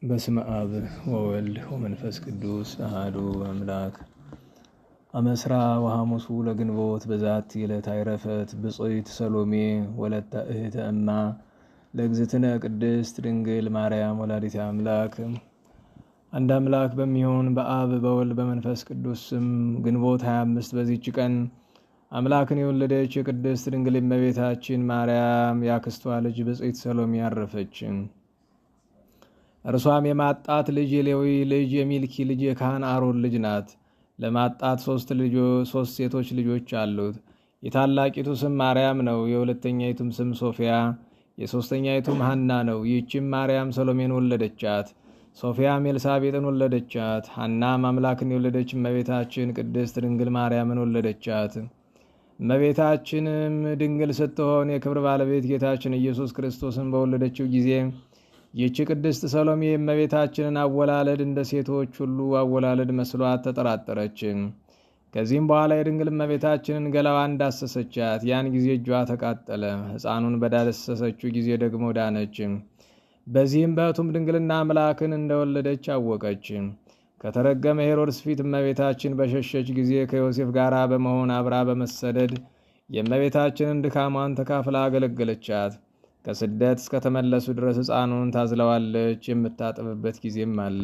በስመ አብ ወወልድ ወመንፈስ ቅዱስ አሐዱ አምላክ። አመስራ ወሐሙሱ ለግንቦት በዛቲ ዕለት አይረፈት ብፅዕት ሰሎሜ ወለተ እህተ እማ ለእግዝእትነ ቅድስት ድንግል ማርያም ወላዲተ አምላክ። አንድ አምላክ በሚሆን በአብ በወልድ በመንፈስ ቅዱስ ስም ግንቦት 25 በዚህች ቀን አምላክን የወለደች የቅድስት ድንግል እመቤታችን ማርያም የአክስቷ ልጅ ብፅዕት ሰሎሜ አረፈች። እርሷም የማጣት ልጅ የሌዊ ልጅ የሚልኪ ልጅ የካህን አሮን ልጅ ናት። ለማጣት ሶስት ሴቶች ልጆች አሉት። የታላቂቱ ስም ማርያም ነው። የሁለተኛይቱም ስም ሶፊያ፣ የሶስተኛይቱም ሐና ነው። ይህችም ማርያም ሰሎሜን ወለደቻት። ሶፊያም ኤልሳቤጥን ወለደቻት። ሐናም አምላክን የወለደች እመቤታችን ቅድስት ድንግል ማርያምን ወለደቻት። እመቤታችንም ድንግል ስትሆን የክብር ባለቤት ጌታችን ኢየሱስ ክርስቶስን በወለደችው ጊዜ ይህች ቅድስት ሰሎሜ የእመቤታችንን አወላለድ እንደ ሴቶች ሁሉ አወላለድ መስሏት ተጠራጠረች። ከዚህም በኋላ የድንግል እመቤታችንን ገላዋ እንዳሰሰቻት፣ ያን ጊዜ እጇ ተቃጠለ። ሕፃኑን በዳሰሰችው ጊዜ ደግሞ ዳነች። በዚህም በሕቱም ድንግልና አምላክን እንደወለደች አወቀች። ከተረገመ ሄሮድስ ፊት እመቤታችን በሸሸች ጊዜ ከዮሴፍ ጋር በመሆን አብራ በመሰደድ የእመቤታችንን ድካሟን ተካፍላ አገለገለቻት። ከስደት እስከተመለሱ ድረስ ሕፃኑን ታዝለዋለች። የምታጥብበት ጊዜም አለ።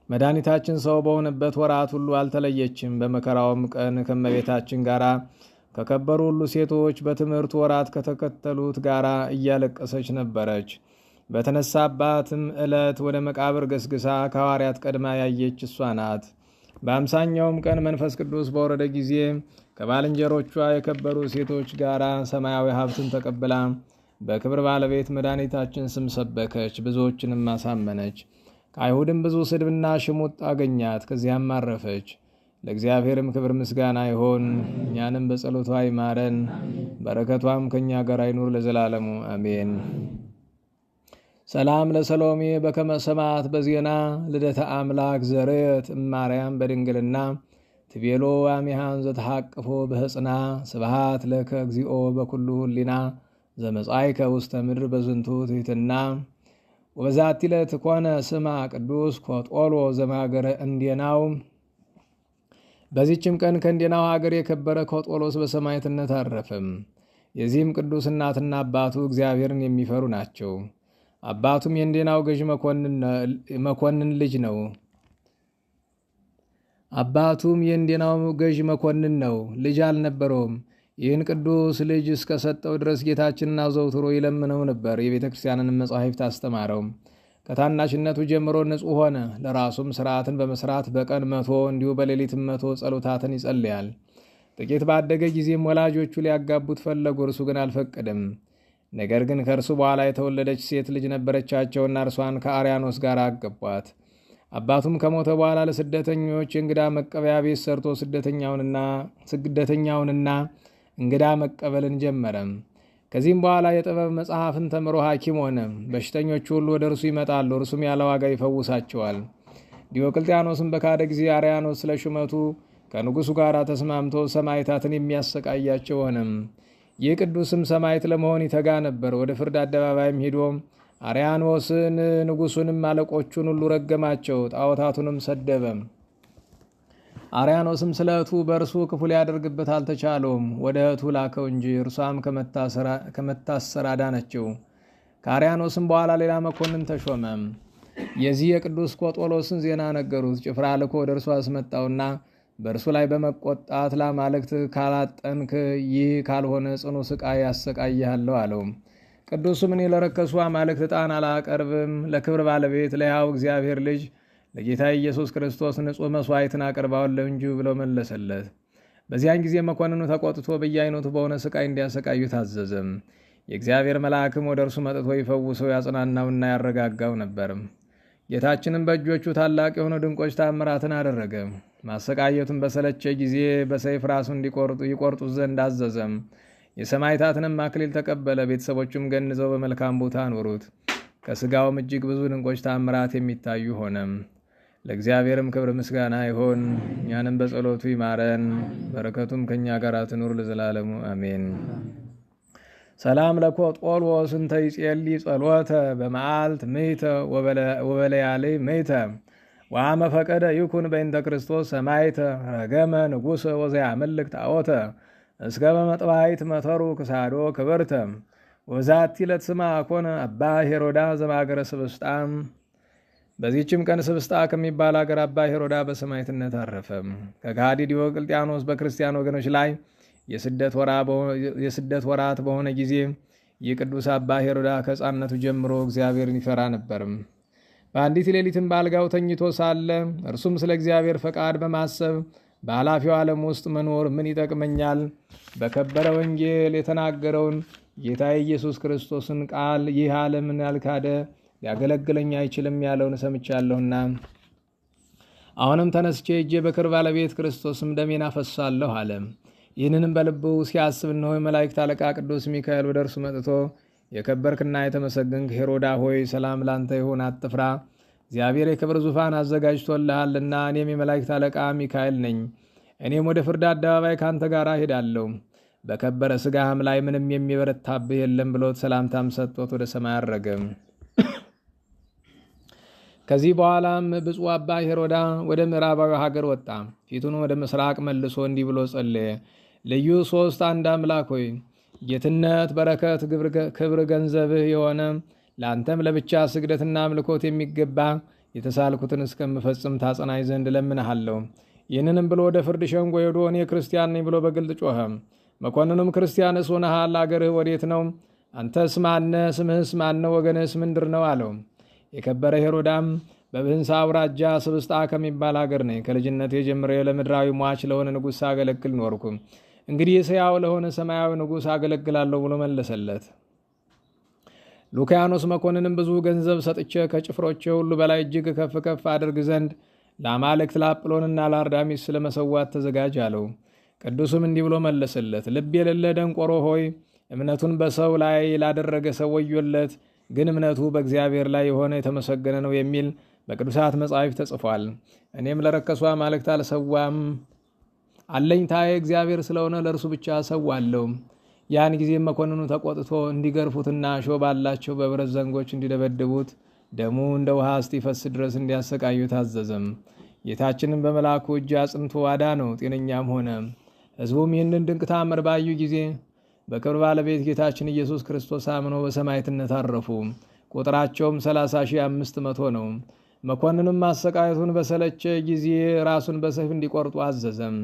መድኃኒታችን ሰው በሆነበት ወራት ሁሉ አልተለየችም። በመከራውም ቀን ከእመቤታችን ጋር ከከበሩ ሁሉ ሴቶች በትምህርቱ ወራት ከተከተሉት ጋር እያለቀሰች ነበረች። በተነሳባትም ዕለት ወደ መቃብር ገስግሳ ከሐዋርያት ቀድማ ያየች እሷ ናት። በአምሳኛውም ቀን መንፈስ ቅዱስ በወረደ ጊዜ ከባልንጀሮቿ የከበሩ ሴቶች ጋር ሰማያዊ ሀብትን ተቀብላ በክብር ባለቤት መድኃኒታችን ስም ሰበከች፣ ብዙዎችንም አሳመነች። ከአይሁድም ብዙ ስድብና ሽሙጥ አገኛት። ከዚያም አረፈች። ለእግዚአብሔርም ክብር ምስጋና ይሆን፣ እኛንም በጸሎቷ ይማረን፣ በረከቷም ከእኛ ጋር አይኑር ለዘላለሙ አሜን። ሰላም ለሰሎሜ በከመ ሰማዕት በዜና ልደተ አምላክ ዘርየት እማርያም በድንግልና ትቤሎ አሚሃን ዘተሐቅፎ በህፅና ስብሃት ለከ እግዚኦ በኩሉ ህሊና ዘመጻይከ ውስተ ምድር በዝንቱ ትሕትና ወበዛቲ ዕለት ኮነ ስማ ቅዱስ ኮጦሎ ዘማገረ እንዴናው። በዚህችም ቀን ከእንዴናው ሀገር የከበረ ኮጦሎስ በሰማዕትነት አረፈም። የዚህም ቅዱስ እናትና አባቱ እግዚአብሔርን የሚፈሩ ናቸው። አባቱም የእንዴናው ገዥ መኮንን ልጅ ነው። አባቱም የእንዴናው ገዥ መኮንን ነው፣ ልጅ አልነበረውም። ይህን ቅዱስ ልጅ እስከሰጠው ድረስ ጌታችንን አዘውትሮ ይለምነው ነበር። የቤተ ክርስቲያንን መጻሕፍት አስተማረው። ከታናሽነቱ ጀምሮ ንጹሕ ሆነ። ለራሱም ስርዓትን በመስራት በቀን 100 እንዲሁ በሌሊትም 100 ጸሎታትን ይጸልያል። ጥቂት ባደገ ጊዜም ወላጆቹ ሊያጋቡት ፈለጉ፣ እርሱ ግን አልፈቀደም። ነገር ግን ከእርሱ በኋላ የተወለደች ሴት ልጅ ነበረቻቸውና እርሷን ከአርያኖስ ጋር አገቧት። አባቱም ከሞተ በኋላ ለስደተኞች የእንግዳ መቀበያ ቤት ሰርቶ ስደተኛውንና እንግዳ መቀበልን ጀመረ። ከዚህም በኋላ የጥበብ መጽሐፍን ተምሮ ሐኪም ሆነ። በሽተኞቹ ሁሉ ወደ እርሱ ይመጣሉ፣ እርሱም ያለ ዋጋ ይፈውሳቸዋል። ዲዮቅልጥያኖስም በካደ ጊዜ አርያኖስ ስለ ሹመቱ ከንጉሡ ጋር ተስማምቶ ሰማዕታትን የሚያሰቃያቸው ሆነም። ይህ ቅዱስም ሰማዕት ለመሆን ይተጋ ነበር። ወደ ፍርድ አደባባይም ሄዶ አርያኖስን ንጉሡንም አለቆቹን ሁሉ ረገማቸው፣ ጣዖታቱንም ሰደበ። አርያኖስም ስለ እህቱ በእርሱ ክፉ ሊያደርግበት አልተቻለውም። ወደ እህቱ ላከው እንጂ እርሷም ከመታሰር አዳነችው። ከአርያኖስም በኋላ ሌላ መኮንን ተሾመ። የዚህ የቅዱስ ኮጦሎስን ዜና ነገሩት። ጭፍራ ልኮ ወደ እርሱ አስመጣውና በእርሱ ላይ በመቆጣት ለአማልክት ካላጠንክ ይህ ካልሆነ ጽኑ ስቃይ ያሰቃይሃለሁ አለው። ቅዱሱም እኔ ለረከሱ አማልክት ዕጣን አላቀርብም፣ ለክብር ባለቤት ለሕያው እግዚአብሔር ልጅ ለጌታ ኢየሱስ ክርስቶስ ንጹሕ መሥዋዕትን አቀርባለሁ እንጂ ብሎ መለሰለት። በዚያን ጊዜ መኮንኑ ተቆጥቶ በየአይነቱ በሆነ ስቃይ እንዲያሰቃዩ ታዘዘም። የእግዚአብሔር መልአክም ወደ እርሱ መጥቶ ይፈውሰው ያጽናናውና ያረጋጋው ነበር። ጌታችንም በእጆቹ ታላቅ የሆኑ ድንቆች ታምራትን አደረገ። ማሰቃየቱን በሰለቸ ጊዜ በሰይፍ ራሱን ይቆርጡት ዘንድ አዘዘም። የሰማዕታትንም አክሊል ተቀበለ። ቤተሰቦቹም ገንዘው በመልካም ቦታ አኖሩት። ከሥጋውም እጅግ ብዙ ድንቆች ታምራት የሚታዩ ሆነም። ለእግዚአብሔርም ክብር ምስጋና ይሆን፣ እኛንም በጸሎቱ ይማረን፣ በረከቱም ከእኛ ጋር ትኑር ለዘላለሙ አሜን። ሰላም ለኮጦልዎስ እንተ ይጼሊ ጸሎተ በመዓልት ምይተ ወበለያልይ ምይተ ወአመ ፈቀደ ይኩን በእንተ ክርስቶስ ሰማይተ ረገመ ንጉሰ ወዘያመልክ ጣዖተ እስከ በመጥባይት መተሩ ክሳዶ ክብርተ ወዛቲ ዕለት ስማ ኮነ አባ ሄሮዳ ዘማገረ ስብስጣ። በዚህችም ቀን ስብስጣ ከሚባል አገር አባ ሄሮዳ በሰማዕትነት አረፈ። ከከሃዲ ዲዮቅልጥያኖስ በክርስቲያን ወገኖች ላይ የስደት ወራት በሆነ ጊዜ ይህ ቅዱስ አባ ሄሮዳ ከሕፃንነቱ ጀምሮ እግዚአብሔርን ይፈራ ነበር። በአንዲት ሌሊትም በአልጋው ተኝቶ ሳለ እርሱም ስለ እግዚአብሔር ፈቃድ በማሰብ በኃላፊው ዓለም ውስጥ መኖር ምን ይጠቅመኛል? በከበረ ወንጌል የተናገረውን ጌታ ኢየሱስ ክርስቶስን ቃል ይህ ዓለምን ያልካደ ሊያገለግለኝ አይችልም ያለውን ሰምቻለሁና አሁንም ተነስቼ እጄ በክብር ባለቤት ክርስቶስም ደሜን አፈሳለሁ አለ። ይህንንም በልቡ ሲያስብ እነሆ የመላእክት አለቃ ቅዱስ ሚካኤል ወደ እርሱ መጥቶ የከበርክና የተመሰገንክ ሄሮዳ ሆይ ሰላም ላንተ ይሁን፣ አትፍራ፣ እግዚአብሔር የክብር ዙፋን አዘጋጅቶልሃልና እኔም የመላእክት አለቃ ሚካኤል ነኝ። እኔም ወደ ፍርድ አደባባይ ካንተ ጋር ሄዳለሁ፣ በከበረ ሥጋህም ላይ ምንም የሚበረታብህ የለም ብሎት ሰላምታም ሰጥቶት ወደ ሰማይ አረገ። ከዚህ በኋላም ብፁዕ አባ ሄሮዳ ወደ ምዕራባዊ ሀገር ወጣ። ፊቱን ወደ ምስራቅ መልሶ እንዲህ ብሎ ጸለየ። ልዩ ሦስት አንድ አምላክ ሆይ ጌትነት፣ በረከት፣ ክብር ገንዘብህ የሆነ ለአንተም ለብቻ ስግደትና አምልኮት የሚገባ የተሳልኩትን እስከምፈጽም ታጸናይ ዘንድ ለምንሃለሁ። ይህንንም ብሎ ወደ ፍርድ ሸንጎ ሄዶ እኔ ክርስቲያን ነኝ ብሎ በግልጥ ጮኸ። መኮንኑም ክርስቲያንስ ሆነሃል፣ አገርህ ወዴት ነው? አንተስ ማነህ? ስምህስ ማነው? ወገንህስ ምንድር ነው አለው። የከበረ ሄሮዳም በብህንሳ አውራጃ ስብስጣ ከሚባል አገር ነኝ። ከልጅነቴ ጀምሬ ለምድራዊ ሟች ለሆነ ንጉሥ አገለግል ኖርኩ። እንግዲህ ሕያው ለሆነ ሰማያዊ ንጉሥ አገለግላለሁ ብሎ መለሰለት። ሉኪያኖስ መኮንንም ብዙ ገንዘብ ሰጥቼ ከጭፍሮቼ ሁሉ በላይ እጅግ ከፍ ከፍ አድርግ ዘንድ ለአማልክት ለአጵሎንና ለአርዳሚስ ስለመሰዋት ተዘጋጅ አለው። ቅዱስም እንዲህ ብሎ መለሰለት። ልብ የሌለ ደንቆሮ ሆይ እምነቱን በሰው ላይ ላደረገ ሰው ወዮለት፣ ግን እምነቱ በእግዚአብሔር ላይ የሆነ የተመሰገነ ነው የሚል በቅዱሳት መጻሕፍት ተጽፏል። እኔም ለረከሱ አማልክት አልሰዋም፣ አለኝታዬ እግዚአብሔር ስለሆነ ለእርሱ ብቻ ሰዋለሁ። ያን ጊዜም መኮንኑ ተቆጥቶ እንዲገርፉትና እሾህ ባላቸው በብረት ዘንጎች እንዲደበድቡት ደሙ እንደ ውሃ እስቲፈስ ድረስ እንዲያሰቃዩ ታዘዘም። ጌታችንም በመልአኩ እጅ አጽንቶ አዳነው፣ ጤነኛም ሆነ። ሕዝቡም ይህንን ድንቅ ተአምር ባዩ ጊዜ በክብር ባለቤት ጌታችን ኢየሱስ ክርስቶስ አምነው በሰማዕትነት አረፉ። ቁጥራቸውም 30,500 ነው። መኮንኑም ማሰቃየቱን በሰለቸ ጊዜ ራሱን በሰይፍ እንዲቆርጡ አዘዘም።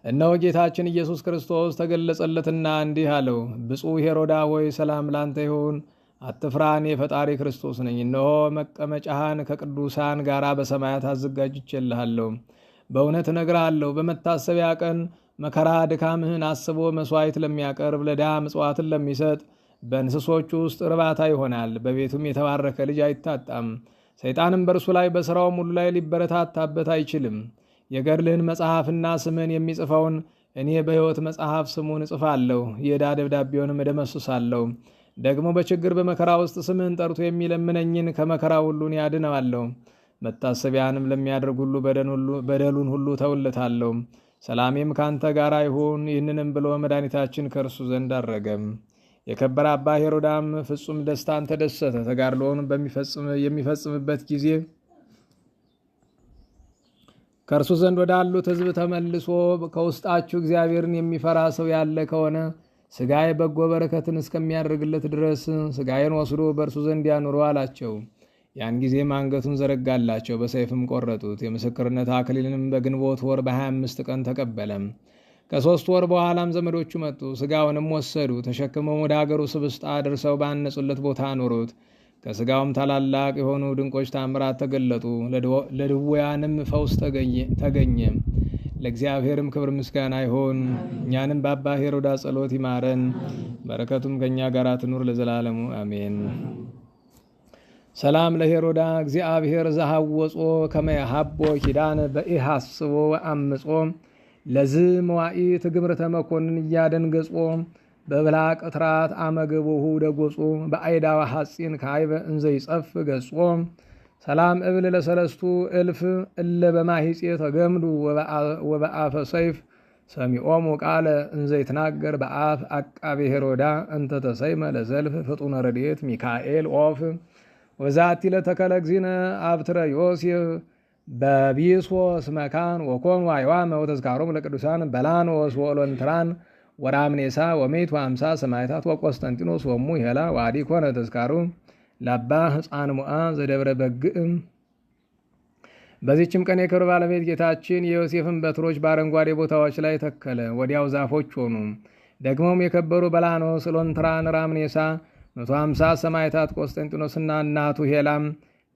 እነሆ ጌታችን ኢየሱስ ክርስቶስ ተገለጸለትና እንዲህ አለው። ብፁዕ ሄሮዳ ሆይ ሰላም ላንተ ይሁን፣ አትፍራ፣ እኔ የፈጣሪ ክርስቶስ ነኝ። እነሆ መቀመጫህን ከቅዱሳን ጋር በሰማያት አዘጋጅቼልሃለሁ። በእውነት እነግርሃለሁ፣ በመታሰቢያ ቀን መከራ ድካምህን አስቦ መሥዋዕት ለሚያቀርብ ለድሃ ምጽዋትን ለሚሰጥ በእንስሶቹ ውስጥ እርባታ ይሆናል። በቤቱም የተባረከ ልጅ አይታጣም። ሰይጣንም በእርሱ ላይ በሥራውም ሁሉ ላይ ሊበረታታበት አይችልም። የገድልህን መጽሐፍና ስምን የሚጽፈውን እኔ በሕይወት መጽሐፍ ስሙን እጽፋለሁ፣ የዕዳ ደብዳቤውንም እደመስሳለሁ። ደግሞ በችግር በመከራ ውስጥ ስምህን ጠርቶ የሚለምነኝን ከመከራ ሁሉን ያድነዋለሁ። መታሰቢያንም ለሚያደርግ ሁሉ በደሉን ሁሉ ተውለታለሁ። ሰላሜም ካንተ ጋር ይሁን። ይህንንም ብሎ መድኃኒታችን ከእርሱ ዘንድ አረገም። የከበረ አባ ሄሮዳም ፍጹም ደስታን ተደሰተ። ተጋድሎውን የሚፈጽምበት ጊዜ ከእርሱ ዘንድ ወዳሉት ሕዝብ ተመልሶ ከውስጣችሁ እግዚአብሔርን የሚፈራ ሰው ያለ ከሆነ ሥጋዬ በጎ በረከትን እስከሚያደርግለት ድረስ ሥጋዬን ወስዶ በእርሱ ዘንድ ያኑሮ አላቸው። ያን ጊዜም አንገቱን ዘረጋላቸው፣ በሰይፍም ቆረጡት። የምስክርነት አክሊልንም በግንቦት ወር በ25 ቀን ተቀበለም። ከ3 ወር በኋላም ዘመዶቹ መጡ፣ ሥጋውንም ወሰዱ። ተሸክመው ወደ አገሩ ስብስጣ ደርሰው ባነጹለት ቦታ አኖሩት። ከሥጋውም ታላላቅ የሆኑ ድንቆች ታምራት ተገለጡ። ለድውያንም ፈውስ ተገኘ። ለእግዚአብሔርም ክብር ምስጋና ይሆን። እኛንም በአባ ሄሮዳ ጸሎት ይማረን፣ በረከቱም ከእኛ ጋር ትኑር ለዘላለሙ አሜን። ሰላም ለሄሮዳ እግዚአብሔር ዘሃወጾ ከመያሃቦ ኪዳን በኢሃስቦ አምጾ ለዝ መዋኢት ግብርተ መኮንን እያደንገጾ በብላ ቅትራት አመገቦሁ ደጎጾ በአይዳዋ ሐጺን ካይበ እንዘ ይጸፍ ገጾ ሰላም እብል ለሰለስቱ እልፍ እለ በማሂጼ ተገምዱ ወበአፈ ሰይፍ ሰሚዖሙ ቃለ እንዘ ይትናገር በአፍ አቃቤ ሄሮዳ እንተ ተሰይመ ለዘልፍ ፍጡነ ረድኤት ሚካኤል ኦፍ ወዛቲ ለተከለ እግዚእነ አብትረ ዮሴፍ በቢሶስ መካን ወኮኑ አይዋመ ወተዝካሮሙ ለቅዱሳን በላኖስ ወሎንትራን ወራምኔሳ ወሜት ወአምሳ ሰማዕታት ወቆስጠንጢኖስ ወሙ ሄላ ዋዲ ኮነ ተዝካሩ ለአባ ሕፃን ሙአ ዘደብረ በግዕም። በዚህችም ቀን የክብር ባለቤት ጌታችን የዮሴፍን በትሮች በአረንጓዴ ቦታዎች ላይ ተከለ፣ ወዲያው ዛፎች ሆኑ። ደግሞም የከበሩ በላኖስ፣ ሎንትራን፣ ራምኔሳ 150 ሰማዕታት ቆስጠንጢኖስና እናቱ ሄላም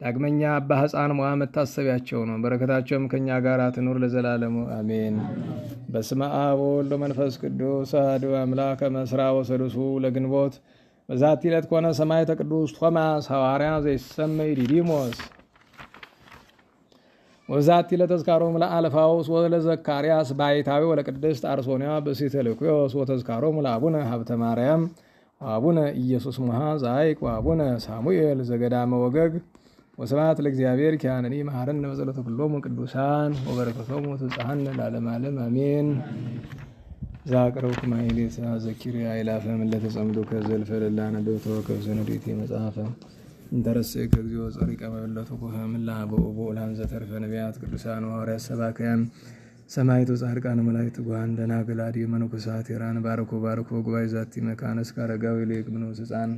ዳግመኛ አባ ሕፃን ሙአ መታሰቢያቸው ነው። በረከታቸውም ከእኛ ጋር ትኑር ለዘላለሙ አሜን። በስመ አብ ወወልድ ወመንፈስ ቅዱስ አሐዱ አምላክ መስራ ወሰዱሱ ለግንቦት በዛቲ ዕለት ኮነ ሰማዕተ ቅዱስ ቶማስ ሐዋርያ ዘይሰመይ ዲዲሞስ ወዛቲ ለተዝካሮሙ ለአልፋውስ ወለዘካርያስ ባይታዊ ወለቅድስት አርሶንያ በሲተ ልኩዮስ ወተዝካሮሙ ለአቡነ ሀብተ ማርያም ወአቡነ ኢየሱስ ሙሃ ዛይቅ ወአቡነ ሳሙኤል ዘገዳመ ወገግ ወስብሐት ለእግዚአብሔር ኪያነኒ መሐረነ በጸሎተ ኩሎሙ ቅዱሳን ወበረከቶሙ ትጽሐነ ለዓለመ ዓለም አሜን። ዛቅረብኩ ማሕሌተ ዘኪርየ አእላፈ እምእለ ተጸምዱ ከዘልፈ ለላነብብ ተወከፍ ዘንዴቴ መጽሐፈ እንተረሰይ ከግዚኦ ጸሪቀ መበለቱ ኩሃምላ በኦቦ ላንዘ ተርፈ ነቢያት ቅዱሳን ሐዋርያት ሰባክያን ሰማዕቱ ጻድቃን መላእክት ጉሃን ደናግል አድኅ መነኮሳት ሄራን ባርኮ ጉባኤ ዛቲ መካነ እስከ አረጋዊ ለይኩኖስ ሕፃን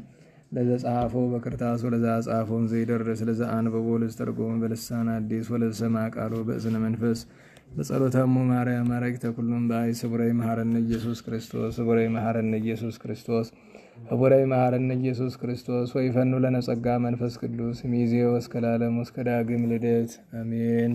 ለዘ ጸሐፎ በክርታስ ወለዘ ጻፎም ዘይደርስ ለዘ አንበቦ ለዘተርጎመ በልሳን አዲስ ወለዘ ሰምዐ ቃሎ በእዝነ መንፈስ በጸሎተሙ ማርያም አረግተ ኩሉም በአይ ስቡረይ መሐረነ ኢየሱስ ክርስቶስ ስቡረይ መሐረነ ኢየሱስ ክርስቶስ ስቡረይ መሐረነ ኢየሱስ ክርስቶስ ወይፈኑ ለነ ጸጋ መንፈስ ቅዱስ ሚዜው እስከ ለዓለም እስከ ዳግም ልደት አሜን።